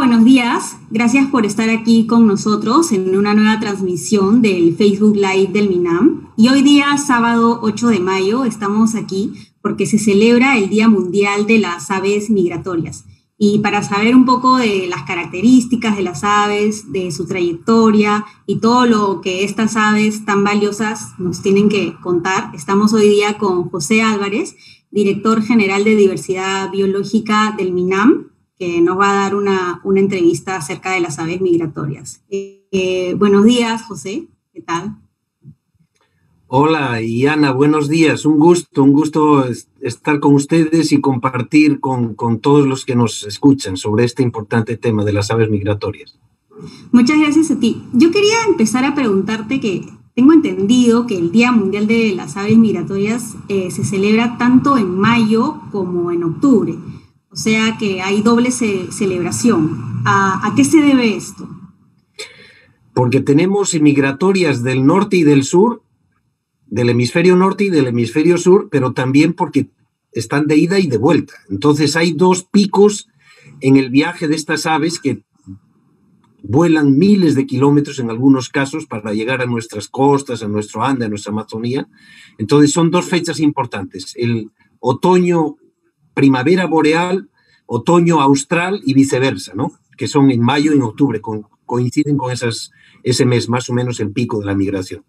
buenos días. Gracias por estar aquí con nosotros en una nueva transmisión del Facebook Live del MINAM. Y hoy día, sábado 8 de mayo, estamos aquí porque se celebra el Día Mundial de las Aves Migratorias. Y para saber un poco de las características de las aves, de su trayectoria y todo lo que estas aves tan valiosas nos tienen que contar, estamos hoy día con José Álvarez, director general de Diversidad Biológica del MINAM, que nos va a dar una entrevista acerca de las aves migratorias. Buenos días, José. ¿Qué tal? Hola, Ana, buenos días. Un gusto estar con ustedes y compartir con todos los que nos escuchan sobre este importante tema de las aves migratorias. Muchas gracias a ti. Yo quería empezar a preguntarte que tengo entendido que el Día Mundial de las Aves Migratorias se celebra tanto en mayo como en octubre. O sea que hay doble celebración. ¿A qué se debe esto? Porque tenemos migratorias del norte y del sur, del hemisferio norte y del hemisferio sur, pero también porque están de ida y de vuelta. Entonces hay dos picos en el viaje de estas aves que vuelan miles de kilómetros en algunos casos para llegar a nuestras costas, a nuestro Ande, a nuestra Amazonía. Entonces son dos fechas importantes, el otoño, primavera boreal, otoño austral y viceversa, ¿no? Que son en mayo y en octubre, coinciden con ese mes más o menos el pico de la migración.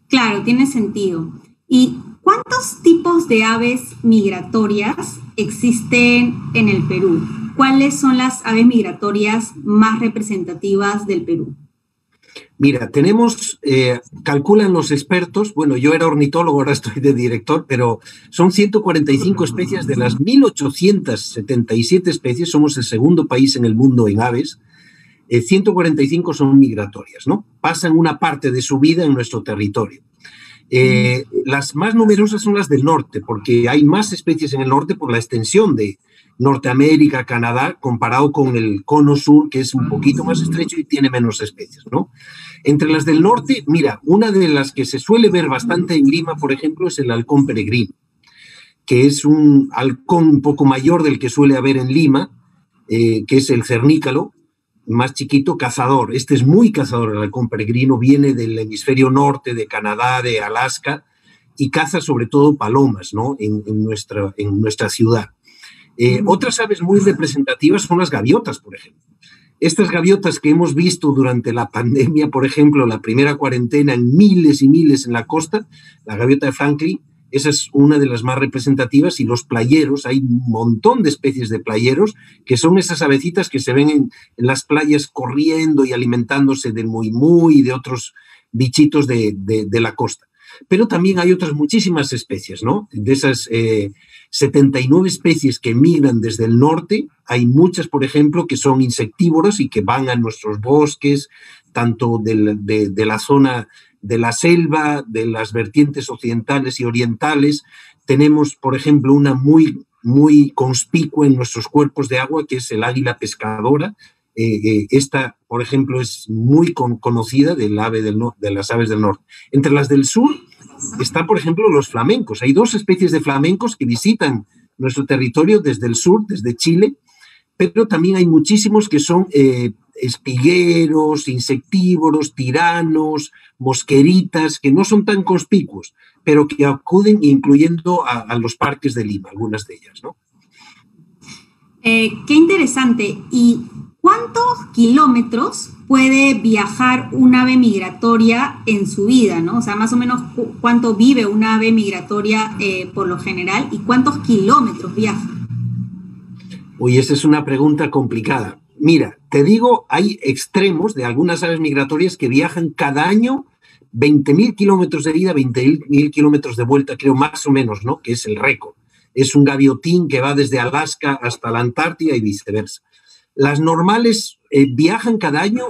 Claro, tiene sentido. ¿Y cuántos tipos de aves migratorias existen en el Perú? ¿Cuáles son las aves migratorias más representativas del Perú? Mira, tenemos, calculan los expertos, bueno, yo era ornitólogo, ahora estoy de director, pero son 145 especies de las 1.877 especies, somos el segundo país en el mundo en aves, 145 son migratorias, ¿no? Pasan una parte de su vida en nuestro territorio. Las más numerosas son las del norte, porque hay más especies en el norte por la extensión de Norteamérica, Canadá, comparado con el cono sur, que es un poquito más estrecho y tiene menos especies, ¿no? Entre las del norte, mira, una de las que se suele ver bastante en Lima, por ejemplo, es el halcón peregrino, que es un halcón un poco mayor del que suele haber en Lima, que es el cernícalo, más chiquito, cazador. Este es muy cazador, el halcón peregrino, viene del hemisferio norte, de Canadá, de Alaska, y caza sobre todo palomas, ¿no? en nuestra ciudad. Otras aves muy representativas son las gaviotas, por ejemplo. Estas gaviotas que hemos visto durante la pandemia, por ejemplo, la primera cuarentena en miles y miles en la costa, la gaviota de Franklin, esa es una de las más representativas, y los playeros, hay un montón de especies de playeros, que son esas avecitas que se ven en las playas corriendo y alimentándose de muimui y de otros bichitos de la costa. Pero también hay otras muchísimas especies, ¿no? De esas 79 especies que migran desde el norte, hay muchas, por ejemplo, que son insectívoros y que van a nuestros bosques, tanto de la zona de la selva, de las vertientes occidentales y orientales. Tenemos, por ejemplo, una muy conspicua en nuestros cuerpos de agua, que es el águila pescadora. Esta, por ejemplo, es muy conocida de las aves del norte. Entre las del sur está, por ejemplo, los flamencos. Hay dos especies de flamencos que visitan nuestro territorio desde el sur, desde Chile, pero también hay muchísimos que son espigueros, insectívoros, tiranos, mosqueritas, que no son tan conspicuos, pero que acuden incluyendo a los parques de Lima, algunas de ellas, ¿no? Qué interesante. ¿Y cuántos kilómetros puede viajar un ave migratoria en su vida, ¿no? O sea, más o menos cuánto vive una ave migratoria por lo general y cuántos kilómetros viaja. Uy, esa es una pregunta complicada. Mira, te digo, hay extremos de algunas aves migratorias que viajan cada año 20.000 kilómetros de ida, 20.000 kilómetros de vuelta, creo más o menos, ¿no? Que es el récord. Es un gaviotín que va desde Alaska hasta la Antártida y viceversa. Las normales viajan cada año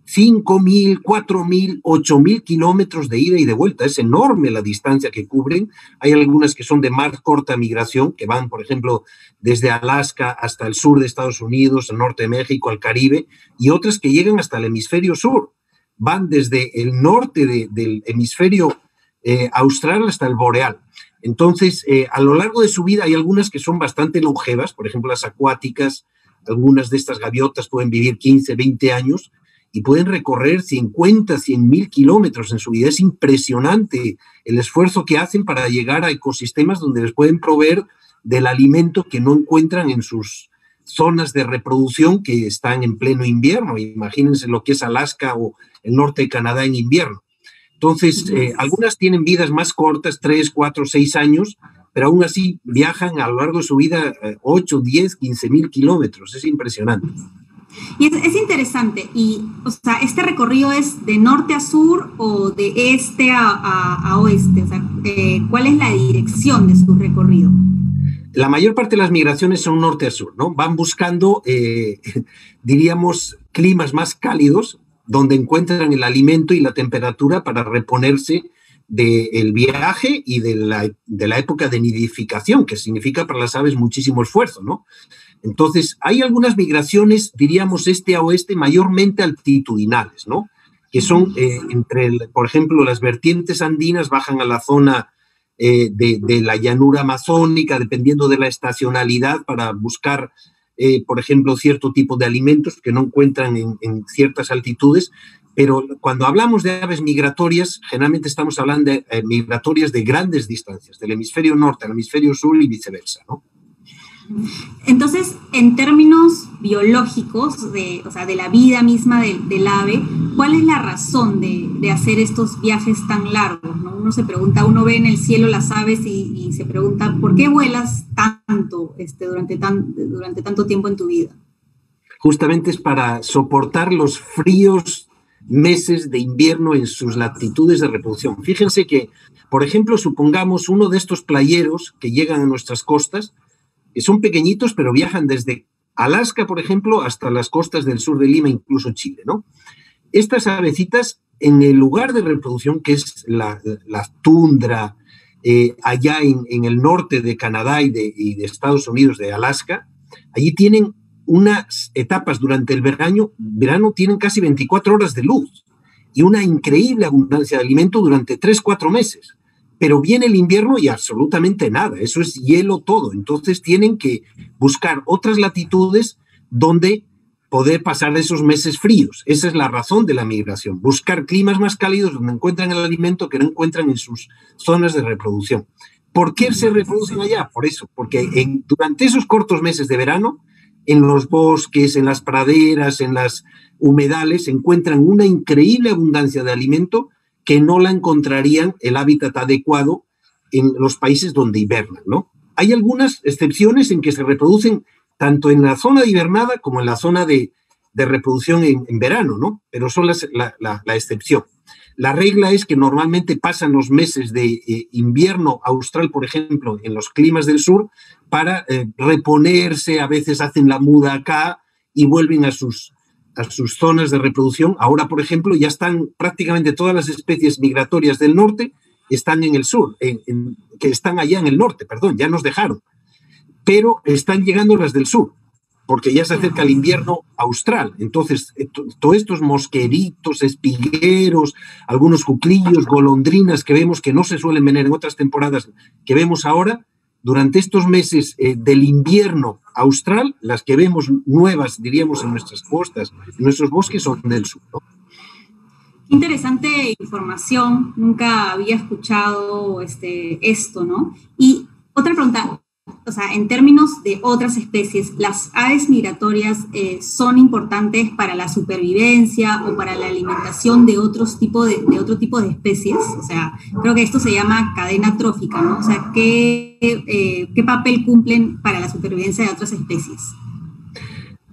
5.000, 4.000, 8.000 kilómetros de ida y de vuelta. Es enorme la distancia que cubren. Hay algunas que son de más corta migración, que van, por ejemplo, desde Alaska hasta el sur de Estados Unidos, al norte de México, al Caribe, y otras que llegan hasta el hemisferio sur. Van desde el norte del hemisferio austral hasta el boreal. Entonces, a lo largo de su vida hay algunas que son bastante longevas, por ejemplo, las acuáticas, Algunas de estas gaviotas pueden vivir 15, 20 años y pueden recorrer 50, 100.000 kilómetros en su vida. Es impresionante el esfuerzo que hacen para llegar a ecosistemas donde les pueden proveer del alimento que no encuentran en sus zonas de reproducción que están en pleno invierno. Imagínense lo que es Alaska o el norte de Canadá en invierno. Entonces, algunas tienen vidas más cortas, 3, 4, 6 años, pero aún así viajan a lo largo de su vida 8, 10, 15.000 kilómetros. Es impresionante. Y es interesante. Y, o sea, ¿este recorrido es de norte a sur o de este a oeste? O sea, ¿cuál es la dirección de su recorrido? La mayor parte de las migraciones son norte a sur, ¿no? Van buscando, diríamos, climas más cálidos, donde encuentran el alimento y la temperatura para reponerse del viaje y de la época de nidificación, que significa para las aves muchísimo esfuerzo, ¿no? Entonces, hay algunas migraciones, diríamos, este a oeste, mayormente altitudinales, ¿no? Que son por ejemplo, las vertientes andinas bajan a la zona de la llanura amazónica, dependiendo de la estacionalidad, para buscar, por ejemplo, cierto tipo de alimentos que no encuentran en ciertas altitudes. Pero cuando hablamos de aves migratorias, generalmente estamos hablando de migratorias de grandes distancias, del hemisferio norte al hemisferio sur y viceversa, ¿no? Entonces, en términos biológicos, o sea, de la vida misma del ave, ¿cuál es la razón de hacer estos viajes tan largos, ¿no? Uno se pregunta, uno ve en el cielo las aves y se pregunta, ¿por qué vuelas tanto durante tanto tiempo en tu vida? Justamente es para soportar los fríos meses de invierno en sus latitudes de reproducción. Fíjense que, por ejemplo, supongamos uno de estos playeros que llegan a nuestras costas, que son pequeñitos, pero viajan desde Alaska, por ejemplo, hasta las costas del sur de Lima, incluso Chile, ¿no? Estas avecitas, en el lugar de reproducción, que es la tundra, allá en el norte de Canadá y de Estados Unidos, de Alaska, allí tienen unas etapas durante el verano tienen casi 24 horas de luz y una increíble abundancia de alimento durante 3, 4 meses. Pero viene el invierno y absolutamente nada, eso es hielo todo. Entonces tienen que buscar otras latitudes donde poder pasar esos meses fríos. Esa es la razón de la migración, buscar climas más cálidos donde encuentran el alimento que no encuentran en sus zonas de reproducción. ¿Por qué se reproducen allá? Por eso, porque durante esos cortos meses de verano, en los bosques, en las praderas, en las humedales, encuentran una increíble abundancia de alimento que no la encontrarían el hábitat adecuado en los países donde hibernan, ¿no? Hay algunas excepciones en que se reproducen tanto en la zona de hibernada como en la zona de reproducción en verano, ¿no? Pero son la excepción. La regla es que normalmente pasan los meses de invierno austral, por ejemplo, en los climas del sur, para reponerse, a veces hacen la muda acá y vuelven a sus zonas de reproducción. Ahora, por ejemplo, ya están prácticamente todas las especies migratorias del norte, están en el sur, que están allá en el norte, perdón, ya nos dejaron, pero están llegando las del sur, porque ya se acerca el invierno austral. Entonces, todos estos mosqueritos, espigueros, algunos cuclillos, golondrinas que vemos que no se suelen ver en otras temporadas, que vemos ahora, durante estos meses del invierno austral, las que vemos nuevas, diríamos, en nuestras costas, en nuestros bosques, son del sur, ¿no? Interesante información, nunca había escuchado esto, ¿no? Y otra pregunta, o sea, en términos de otras especies, ¿las aves migratorias son importantes para la supervivencia o para la alimentación de otro tipo de especies? O sea, creo que esto se llama cadena trófica, ¿no? O sea, ¿qué papel cumplen para la supervivencia de otras especies?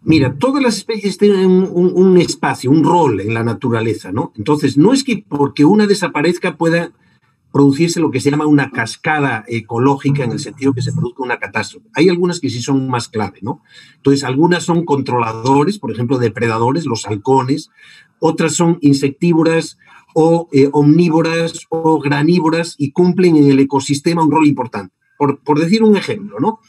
Mira, todas las especies tienen un espacio, un rol en la naturaleza, ¿no? Entonces, no es que porque una desaparezca pueda producirse lo que se llama una cascada ecológica, en el sentido que se produzca una catástrofe. Hay algunas que sí son más clave, ¿no? Entonces, algunas son controladores, por ejemplo, depredadores, los halcones, otras son insectívoras o omnívoras o granívoras y cumplen en el ecosistema un rol importante. Por decir un ejemplo, ¿no?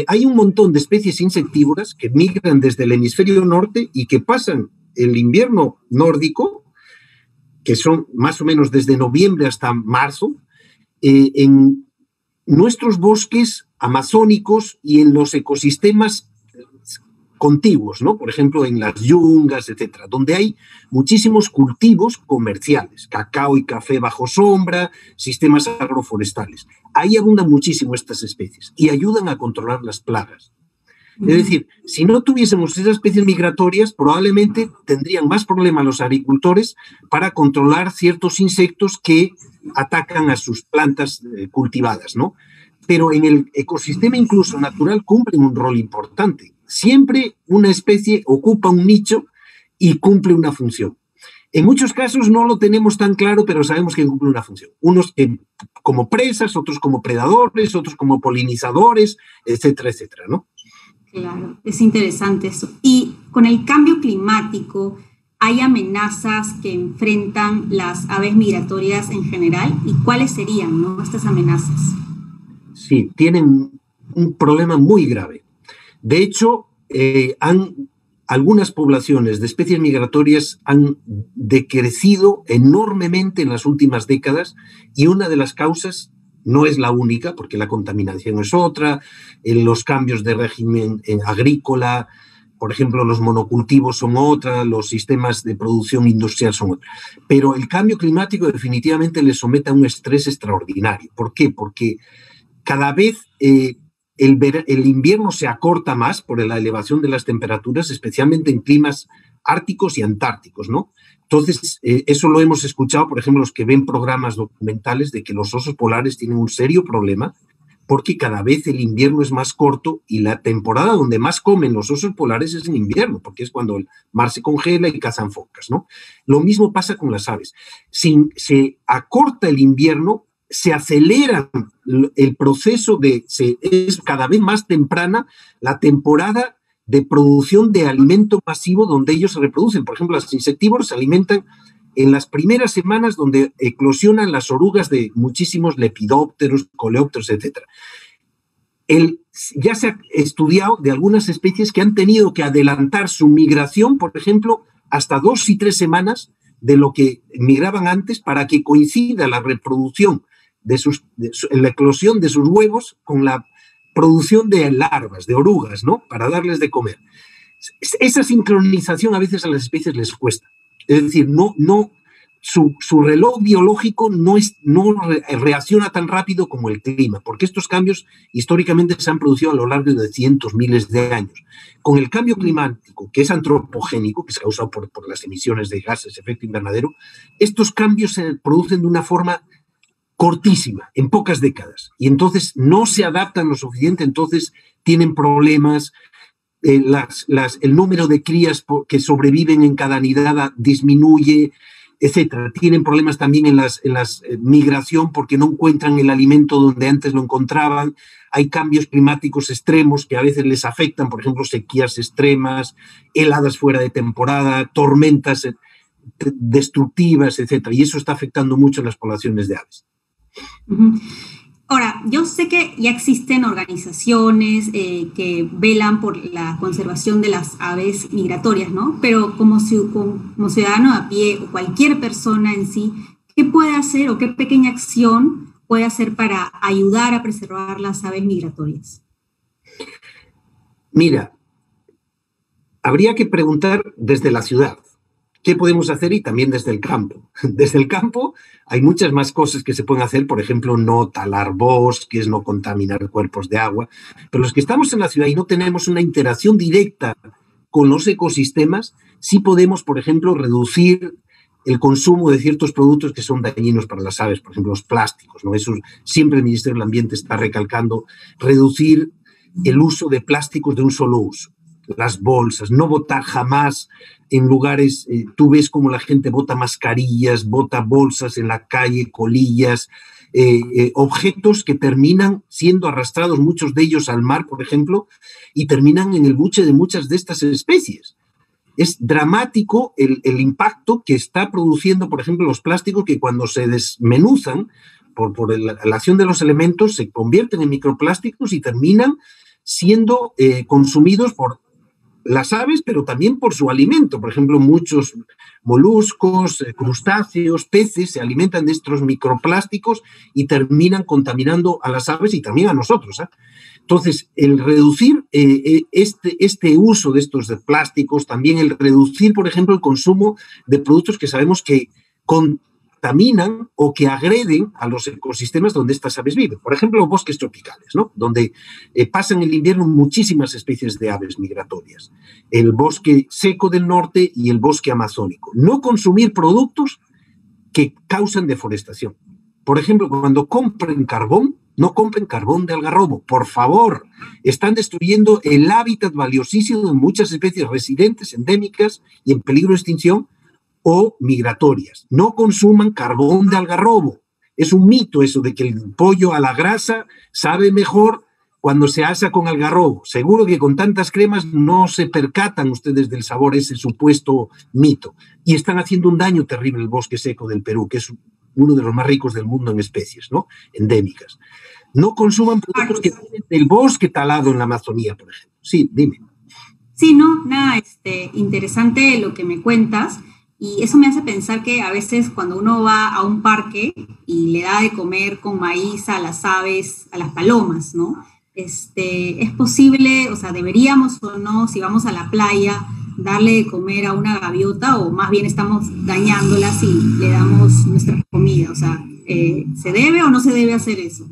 Hay un montón de especies insectívoras que migran desde el hemisferio norte y que pasan el invierno nórdico, que son más o menos desde noviembre hasta marzo, en nuestros bosques amazónicos y en los ecosistemas contiguos, ¿no? Por ejemplo, en las yungas, etcétera, donde hay muchísimos cultivos comerciales, cacao y café bajo sombra, sistemas agroforestales. Ahí abundan muchísimo estas especies y ayudan a controlar las plagas. Es decir, si no tuviésemos esas especies migratorias, probablemente tendrían más problemas los agricultores para controlar ciertos insectos que atacan a sus plantas cultivadas, ¿no? Pero en el ecosistema incluso natural cumplen un rol importante. Siempre una especie ocupa un nicho y cumple una función. En muchos casos no lo tenemos tan claro, pero sabemos que cumple una función. Unos como presas, otros como predadores, otros como polinizadores, etcétera, etcétera, ¿no? Claro, es interesante eso. Y con el cambio climático, ¿hay amenazas que enfrentan las aves migratorias en general? ¿Y cuáles serían, ¿no?, estas amenazas? Sí, tienen un problema muy grave. De hecho, algunas poblaciones de especies migratorias han decrecido enormemente en las últimas décadas y una de las causas no es la única, porque la contaminación es otra, los cambios de régimen agrícola, por ejemplo, los monocultivos son otra, los sistemas de producción industrial son otra. Pero el cambio climático definitivamente les somete a un estrés extraordinario. ¿Por qué? Porque cada vez el invierno se acorta más por la elevación de las temperaturas, especialmente en climas árticos y antárticos, ¿no? Entonces, eso lo hemos escuchado, por ejemplo, los que ven programas documentales de que los osos polares tienen un serio problema porque cada vez el invierno es más corto y la temporada donde más comen los osos polares es en invierno, porque es cuando el mar se congela y cazan focas, ¿no? Lo mismo pasa con las aves. Si se acorta el invierno, se acelera el proceso es cada vez más temprana la temporada de producción de alimento masivo donde ellos se reproducen. Por ejemplo, los insectívoros se alimentan en las primeras semanas donde eclosionan las orugas de muchísimos lepidópteros, coleópteros, etc. Ya se ha estudiado de algunas especies que han tenido que adelantar su migración, por ejemplo, hasta 2 y 3 semanas de lo que migraban antes para que coincida la reproducción la eclosión de sus huevos con la producción de larvas, de orugas, ¿no? Para darles de comer. Esa sincronización a veces a las especies les cuesta. Es decir, su reloj biológico no reacciona tan rápido como el clima, porque estos cambios históricamente se han producido a lo largo de cientos, miles de años. Con el cambio climático, que es antropogénico, que es causado por las emisiones de gases de efecto invernadero, estos cambios se producen de una forma cortísima, en pocas décadas, y entonces no se adaptan lo suficiente, entonces tienen problemas, el número de crías que sobreviven en cada nidada disminuye, etcétera. Tienen problemas también en las migración porque no encuentran el alimento donde antes lo encontraban. Hay cambios climáticos extremos que a veces les afectan, por ejemplo, sequías extremas, heladas fuera de temporada, tormentas destructivas, etcétera. Y eso está afectando mucho a las poblaciones de aves. Uh-huh. Ahora, yo sé que ya existen organizaciones que velan por la conservación de las aves migratorias, ¿no? Pero como ciudadano a pie o cualquier persona en sí, ¿qué puede hacer o qué pequeña acción puede hacer para ayudar a preservar las aves migratorias? Mira, habría que preguntar desde la ciudad. ¿Qué podemos hacer? Y también desde el campo. Desde el campo hay muchas más cosas que se pueden hacer, por ejemplo, no talar bosques, no contaminar cuerpos de agua, pero los que estamos en la ciudad y no tenemos una interacción directa con los ecosistemas, sí podemos, por ejemplo, reducir el consumo de ciertos productos que son dañinos para las aves, por ejemplo, los plásticos, ¿no? Eso siempre el Ministerio del Ambiente está recalcando, reducir el uso de plásticos de un solo uso. Las bolsas, no botar jamás en lugares, tú ves como la gente bota mascarillas, bota bolsas en la calle, colillas, objetos que terminan siendo arrastrados, muchos de ellos al mar, por ejemplo, y terminan en el buche de muchas de estas especies. Es dramático el impacto que está produciendo, por ejemplo, los plásticos que cuando se desmenuzan por la acción de los elementos se convierten en microplásticos y terminan siendo consumidos por las aves, pero también por su alimento. Por ejemplo, muchos moluscos, crustáceos, peces se alimentan de estos microplásticos y terminan contaminando a las aves y también a nosotros, ¿eh? Entonces, el reducir este uso de estos plásticos, también el reducir, por ejemplo, el consumo de productos que sabemos que contaminan o que agreden a los ecosistemas donde estas aves viven. Por ejemplo, los bosques tropicales, ¿no? Donde pasan el invierno muchísimas especies de aves migratorias. El bosque seco del norte y el bosque amazónico. No consumir productos que causan deforestación. Por ejemplo, cuando compren carbón, no compren carbón de algarrobo, por favor. Están destruyendo el hábitat valiosísimo de muchas especies residentes, endémicas y en peligro de extinción o migratorias. No consuman carbón de algarrobo. Es un mito eso de que el pollo a la grasa sabe mejor cuando se asa con algarrobo. Seguro que con tantas cremas no se percatan ustedes del sabor, ese supuesto mito. Y están haciendo un daño terrible al bosque seco del Perú, que es uno de los más ricos del mundo en especies, ¿no? Endémicas. No consuman productos que vienen del bosque talado en la Amazonía, por ejemplo. Sí, dime. Sí, no, nada, interesante lo que me cuentas. Y eso me hace pensar que a veces cuando uno va a un parque y le da de comer con maíz a las aves, a las palomas, ¿no? Es posible, o sea, deberíamos o no, si vamos a la playa, darle de comer a una gaviota o más bien estamos dañándolas si le damos nuestra comida. O sea, ¿se debe o no se debe hacer eso?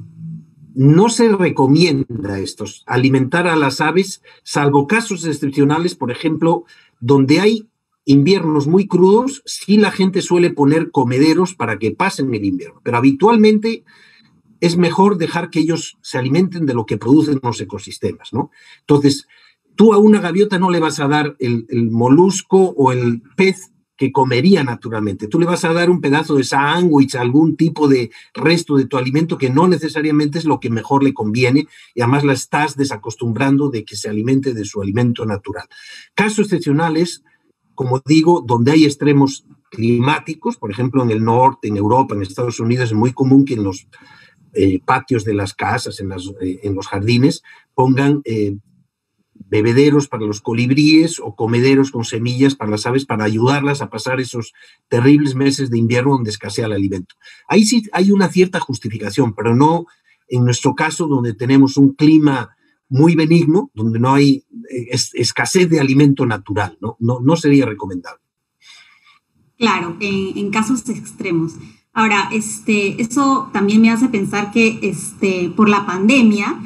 No se recomienda alimentar a las aves, salvo casos excepcionales, por ejemplo, donde hay inviernos muy crudos, sí la gente suele poner comederos para que pasen el invierno, pero habitualmente es mejor dejar que ellos se alimenten de lo que producen los ecosistemas, ¿no? Entonces, tú a una gaviota no le vas a dar el molusco o el pez que comería naturalmente. Tú le vas a dar un pedazo de sándwich, algún tipo de resto de tu alimento que no necesariamente es lo que mejor le conviene y además la estás desacostumbrando de que se alimente de su alimento natural. Casos excepcionales, como digo, donde hay extremos climáticos, por ejemplo, en el norte, en Europa, en Estados Unidos, es muy común que en los patios de las casas, en los jardines, pongan bebederos para los colibríes o comederos con semillas para las aves para ayudarlas a pasar esos terribles meses de invierno donde escasea el alimento. Ahí sí hay una cierta justificación, pero no en nuestro caso donde tenemos un clima muy benigno, donde no hay escasez de alimento natural, ¿no? No sería recomendable. Claro, en casos extremos. Ahora, eso también me hace pensar que por la pandemia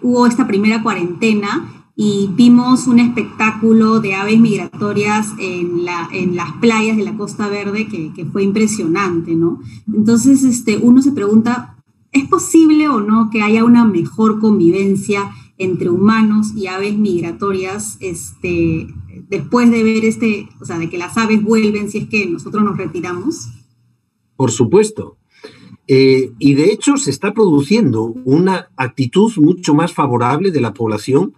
hubo esta primera cuarentena y vimos un espectáculo de aves migratorias en las playas de la Costa Verde que fue impresionante, ¿no? Entonces, uno se pregunta, ¿es posible o no que haya una mejor convivencia entre humanos y aves migratorias después de ver o sea, de que las aves vuelven si es que nosotros nos retiramos? Por supuesto. Y de hecho se está produciendo una actitud mucho más favorable de la población.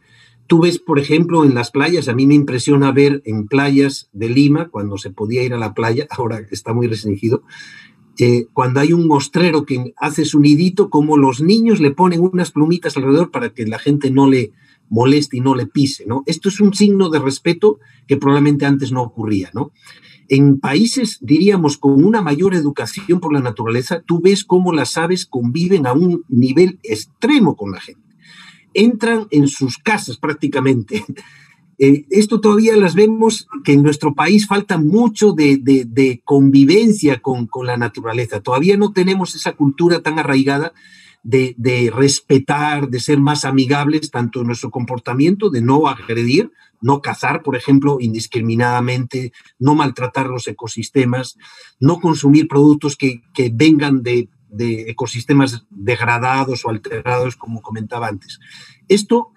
Tú ves, por ejemplo, en las playas, a mí me impresiona ver en playas de Lima, cuando se podía ir a la playa, ahora está muy restringido, cuando hay un mostrero que hace su nidito, como los niños le ponen unas plumitas alrededor para que la gente no le moleste y no le pise, ¿no? Esto es un signo de respeto que probablemente antes no ocurría, ¿no? En países, diríamos, con una mayor educación por la naturaleza, tú ves cómo las aves conviven a un nivel extremo con la gente. Entran en sus casas prácticamente. Esto todavía las vemos que en nuestro país falta mucho de convivencia con la naturaleza. Todavía no tenemos esa cultura tan arraigada de respetar, de ser más amigables, tanto en nuestro comportamiento, de no agredir, no cazar, por ejemplo, indiscriminadamente, no maltratar los ecosistemas, no consumir productos que vengan de ecosistemas degradados o alterados, como comentaba antes. Esto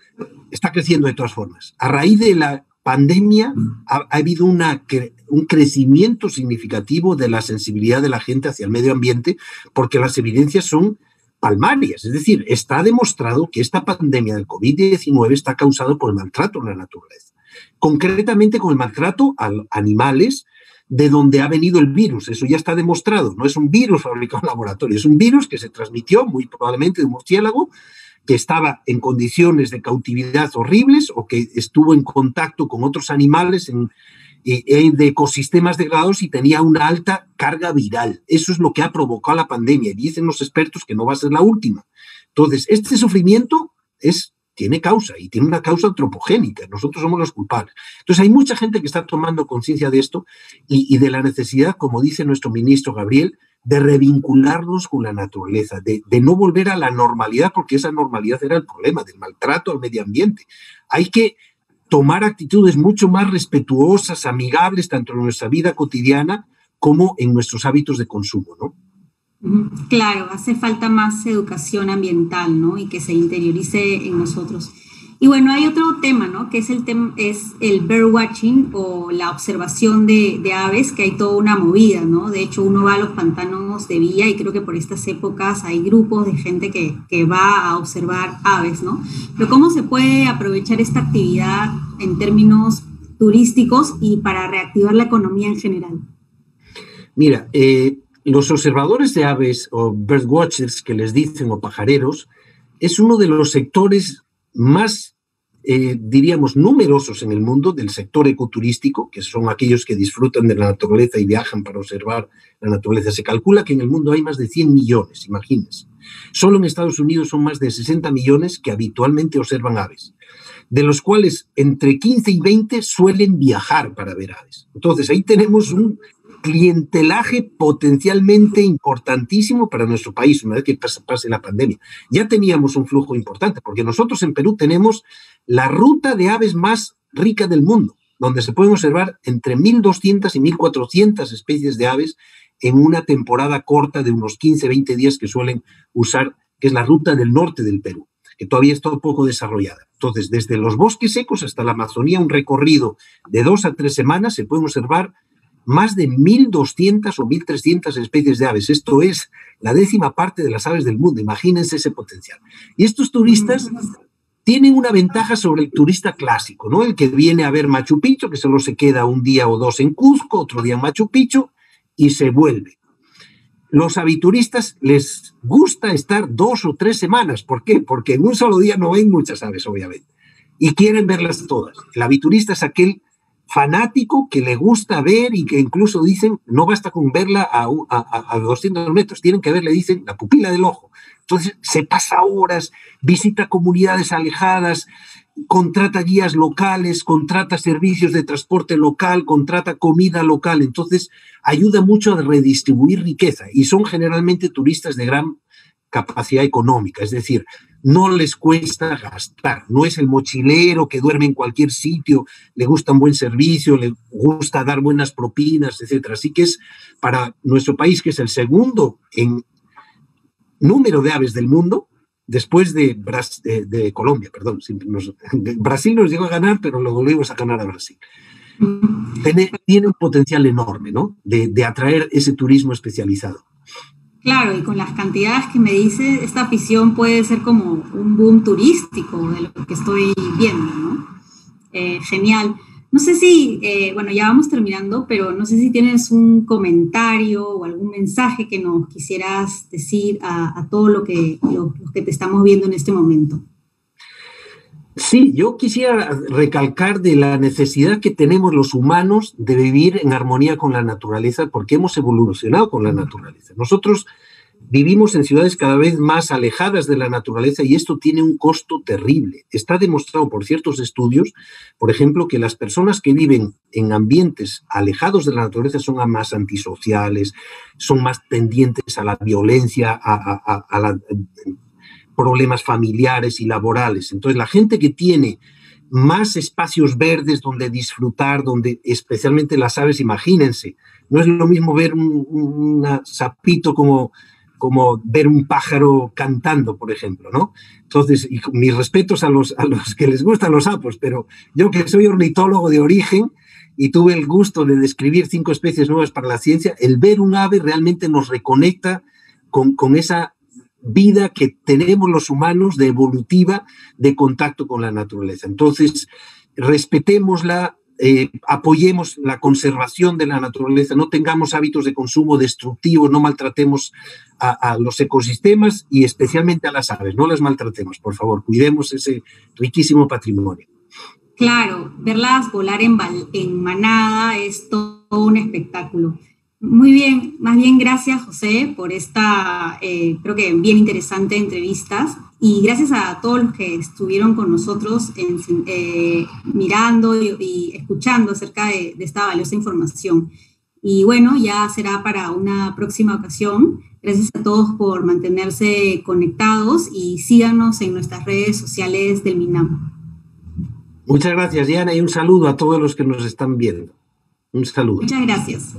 está creciendo de todas formas. A raíz de la pandemia ha habido un crecimiento significativo de la sensibilidad de la gente hacia el medio ambiente, porque las evidencias son palmarias. Es decir, está demostrado que esta pandemia del COVID-19 está causada por el maltrato en la naturaleza. Concretamente con el maltrato a animales de donde ha venido el virus. Eso ya está demostrado. No es un virus fabricado en laboratorio, es un virus que se transmitió muy probablemente de un murciélago que estaba en condiciones de cautividad horribles o que estuvo en contacto con otros animales de ecosistemas degradados y tenía una alta carga viral. Eso es lo que ha provocado la pandemia. Y dicen los expertos que no va a ser la última. Entonces, este sufrimiento tiene causa y tiene una causa antropogénica. Nosotros somos los culpables. Entonces, hay mucha gente que está tomando conciencia de esto y de la necesidad, como dice nuestro ministro Gabriel, de revincularnos con la naturaleza, de no volver a la normalidad, porque esa normalidad era el problema, del maltrato al medio ambiente. Hay que tomar actitudes mucho más respetuosas, amigables, tanto en nuestra vida cotidiana como en nuestros hábitos de consumo, ¿no? Claro, hace falta más educación ambiental, ¿no? Y que se interiorice en nosotros. Y bueno, hay otro tema, ¿no? Que es el birdwatching o la observación de aves, que hay toda una movida, ¿no? De hecho, uno va a los pantanos de Villa y creo que por estas épocas hay grupos de gente que va a observar aves, ¿no? Pero ¿cómo se puede aprovechar esta actividad en términos turísticos y para reactivar la economía en general? Mira, los observadores de aves o birdwatchers que les dicen o pajareros es uno de los sectores más, diríamos, numerosos en el mundo del sector ecoturístico, que son aquellos que disfrutan de la naturaleza y viajan para observar la naturaleza. Se calcula que en el mundo hay más de 100 millones, imagínense. Solo en Estados Unidos son más de 60 millones que habitualmente observan aves, de los cuales entre 15 y 20 suelen viajar para ver aves. Entonces, ahí tenemos un clientelaje potencialmente importantísimo para nuestro país una vez que pase la pandemia. Ya teníamos un flujo importante, porque nosotros en Perú tenemos la ruta de aves más rica del mundo, donde se pueden observar entre 1.200 y 1.400 especies de aves en una temporada corta de unos 15, 20 días que suelen usar, que es la ruta del norte del Perú, que todavía está un poco desarrollada. Entonces, desde los bosques secos hasta la Amazonía, un recorrido de 2 a 3 semanas, se pueden observar más de 1.200 o 1.300 especies de aves. Esto es la 10ª parte de las aves del mundo. Imagínense ese potencial. Y estos turistas tienen una ventaja sobre el turista clásico, ¿no? El que viene a ver Machu Picchu, que solo se queda un día o dos en Cuzco, otro día en Machu Picchu y se vuelve. Los avituristas les gusta estar 2 o 3 semanas. ¿Por qué? Porque en un solo día no ven muchas aves, obviamente, y quieren verlas todas. El aviturista es aquel fanático que le gusta ver y que incluso dicen, no basta con verla a 200 metros, tienen que ver, le dicen, la pupila del ojo. Entonces se pasa horas, visita comunidades alejadas, contrata guías locales, contrata servicios de transporte local, contrata comida local. Entonces ayuda mucho a redistribuir riqueza y son generalmente turistas de gran capacidad económica, es decir, no les cuesta gastar, no es el mochilero que duerme en cualquier sitio, le gusta un buen servicio, le gusta dar buenas propinas, etcétera. Así que es para nuestro país, que es el segundo en número de aves del mundo, después de Colombia, perdón. Brasil nos llegó a ganar, pero lo volvimos a ganar a Brasil. Tiene un potencial enorme, ¿no? De atraer ese turismo especializado. Claro, y con las cantidades que me dice, esta afición puede ser como un boom turístico de lo que estoy viendo, ¿no? Genial. No sé si, bueno, ya vamos terminando, pero no sé si tienes un comentario o algún mensaje que nos quisieras decir a todo lo que te estamos viendo en este momento. Sí, yo quisiera recalcar de la necesidad que tenemos los humanos de vivir en armonía con la naturaleza, porque hemos evolucionado con la naturaleza. Nosotros vivimos en ciudades cada vez más alejadas de la naturaleza y esto tiene un costo terrible. Está demostrado por ciertos estudios, por ejemplo, que las personas que viven en ambientes alejados de la naturaleza son más antisociales, son más tendientes a la violencia, a problemas familiares y laborales. Entonces, la gente que tiene más espacios verdes donde disfrutar, donde especialmente las aves, imagínense, no es lo mismo ver un sapito como ver un pájaro cantando, por ejemplo, ¿no? Entonces, y mis respetos a los que les gustan los sapos, pero yo que soy ornitólogo de origen y tuve el gusto de describir 5 especies nuevas para la ciencia, el ver un ave realmente nos reconecta con esa vida que tenemos los humanos de evolutiva, de contacto con la naturaleza. Entonces, respetémosla, apoyemos la conservación de la naturaleza, no tengamos hábitos de consumo destructivos, no maltratemos a los ecosistemas y especialmente a las aves, no las maltratemos, por favor, cuidemos ese riquísimo patrimonio. Claro, verlas volar en manada es todo un espectáculo. Muy bien, más bien gracias José por esta, creo que bien interesante entrevista, y gracias a todos los que estuvieron con nosotros mirando y escuchando acerca de esta valiosa información. Y bueno, ya será para una próxima ocasión. Gracias a todos por mantenerse conectados y síganos en nuestras redes sociales del MINAM. Muchas gracias, Diana, y un saludo a todos los que nos están viendo. Un saludo. Muchas gracias.